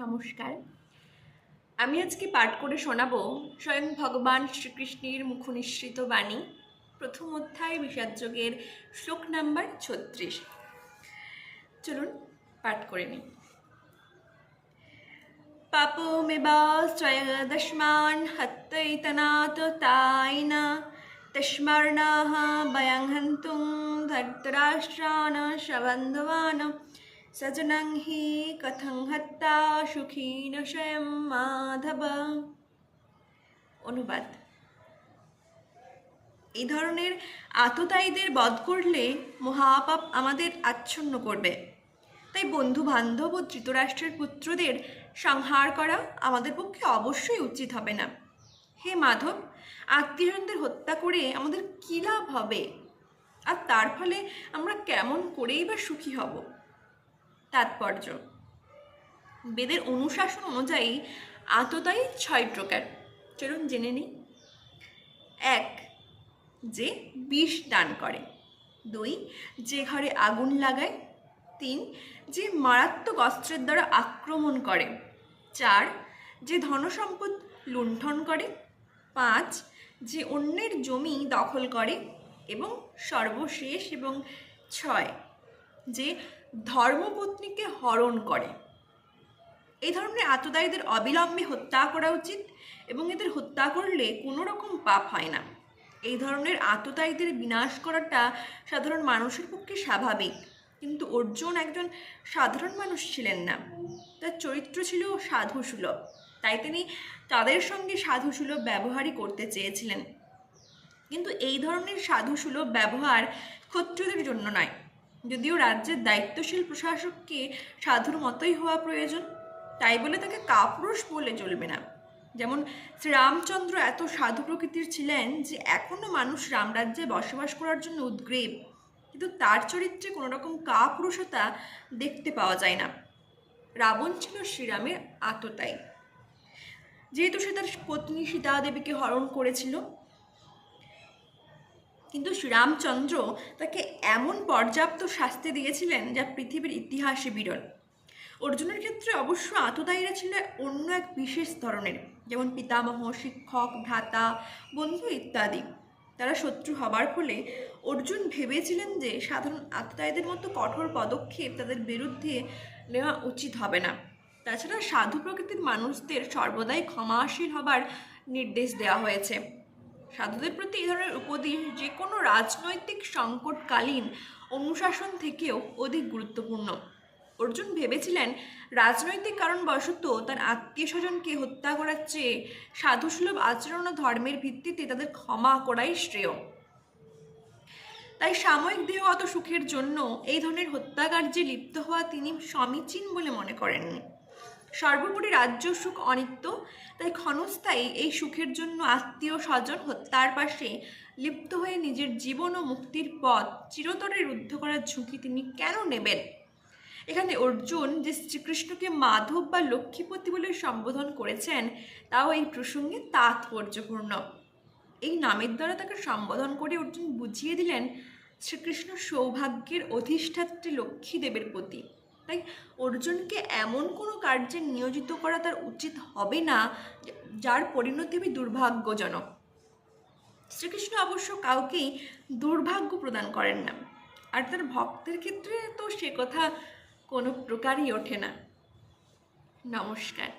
নমস্কার। আমি আজকে পাঠ করে শোনাবো স্বয়ং ভগবান শ্রীকৃষ্ণের মুখনিসৃত বাণী, প্রথম অধ্যায় বিষাদযোগের শ্লোক নাম্বার 36। চলুন পাঠ করে নিই। পাপমেবাশ্রয়দস্মাन् হত্যৈতনাত তাইনা তস্মার্নাহ বয়ং হন্তুং ধৃতরাষ্ট্রান সবন্ধবান সজনং হি কথং হত্যা সুখীন স্বয়ং মাধব। অনুবাদ: এই ধরনের আততায়ীদের বধ করলে মহাপাপ আমাদের আচ্ছন্ন করবে। তাই বন্ধু বান্ধব ও ধৃতরাষ্ট্রের পুত্রদের সংহার করা আমাদের পক্ষে অবশ্যই উচিত হবে না। হে মাধব, আত্মীয়জনদের হত্যা করে আমাদের কী লাভ হবে, আর তার ফলে আমরা কেমন করেই বা সুখী হব? তাৎপর্য: বেদের অনুশাসন অনুযায়ী আততায়ী 6 প্রকার। চলুন জেনে নিই। 1. যে বিষ দান করে। 2. যে ঘরে আগুন লাগায়। 3. যে মারাত্মক অস্ত্রের দ্বারা আক্রমণ করে। 4. যে ধনসম্পদ লুণ্ঠন করে। 5. যে অন্যের জমি দখল করে। এবং সর্বশেষ এবং 6. যে ধর্মপত্নীকে হরণ করে। এই ধরনের আততায়ীদের অবিলম্বে হত্যা করা উচিত এবং এদের হত্যা করলে কোনো রকম পাপ হয় না। এই ধরনের আততায়ীদের বিনাশ করাটা সাধারণ মানুষের পক্ষে স্বাভাবিক, কিন্তু অর্জুন একজন সাধারণ মানুষ ছিলেন না। তার চরিত্র ছিল সাধুসুলভ, তাই তিনি তাদের সঙ্গে সাধুসুলভ ব্যবহারই করতে চেয়েছিলেন। কিন্তু এই ধরনের সাধুসুলভ ব্যবহার ক্ষত্রিয়দের জন্য নয়, যদিও রাজ্যের দায়িত্বশীল প্রশাসককে সাধুর মতোই হওয়া প্রয়োজন, তাই বলে তাকে কাপুরুষ বলে চলবে না। যেমন শ্রীরামচন্দ্র এত সাধু প্রকৃতির ছিলেন যে এখনও মানুষ রামরাজ্যে বসবাস করার জন্য উদ্গ্রীব, কিন্তু তার চরিত্রে কোনো রকম কাপুরুষতা দেখতে পাওয়া যায় না। রাবণ ছিল শ্রীরামের আততায়ী। যেহেতু সে তার পত্নী সীতা দেবীকে হরণ করেছিল, কিন্তু শ্রীরামচন্দ্র তাকে এমন পর্যাপ্ত শাস্তি দিয়েছিলেন যা পৃথিবীর ইতিহাসে বিরল। অর্জুনের ক্ষেত্রে অবশ্য আততায়ীরা ছিল অন্য এক বিশেষ ধরনের, যেমন পিতামহ, শিক্ষক, ভ্রাতা, বন্ধু ইত্যাদি। তারা শত্রু হবার ফলে অর্জুন ভেবেছিলেন যে সাধারণ আততায়ীদের মতো কঠোর পদক্ষেপ তাদের বিরুদ্ধে নেওয়া উচিত হবে না। তাছাড়া সাধু প্রকৃতির মানুষদের সর্বদাই ক্ষমাশীল হবার নির্দেশ দেওয়া হয়েছে। সাধুদের প্রতি এই ধরনের উপদেশ যে কোনো রাজনৈতিক সংকটকালীন অনুশাসন থেকেও অধিক গুরুত্বপূর্ণ। অর্জুন ভেবেছিলেন রাজনৈতিক কারণবশত তার আত্মীয় স্বজনকে হত্যা করার চেয়ে সাধুসুলভ আচরণ ও ধর্মের ভিত্তিতে তাদের ক্ষমা করাই শ্রেয়। তাই সাময়িক দেহগত সুখের জন্য এই ধরনের হত্যাকার্যে লিপ্ত হওয়া তিনি সমীচীন বলে মনে করেননি। সর্বোপরি রাজ্য সুখ অনিত্য, তাই ক্ষণস্থায়ী এই সুখের জন্য আত্মীয় স্বজন হত্যার পাশে লিপ্ত হয়ে নিজের জীবন ও মুক্তির পথ চিরতরে রুদ্ধ করার ঝুঁকি তিনি কেন নেবেন? এখানে অর্জুন যে শ্রীকৃষ্ণকে মাধব বা লক্ষ্মীপতি বলে সম্বোধন করেছেন, তাও এই প্রসঙ্গে তাৎপর্যপূর্ণ। এই নামের দ্বারা তাকে সম্বোধন করে অর্জুন বুঝিয়ে দিলেন শ্রীকৃষ্ণ সৌভাগ্যের অধিষ্ঠাত্রী লক্ষ্মী দেবের প্রতি। তাই অর্জুনকে এমন কোনো কার্যে নিয়োজিত করা তার উচিত হবে না যার পরিণতি হবে দুর্ভাগ্যজনক। শ্রীকৃষ্ণ অবশ্য কাউকেই দুর্ভাগ্য প্রদান করেন না, আর তার ভক্তের ক্ষেত্রে তো সে কথা কোনো প্রকারই ওঠে না। নমস্কার।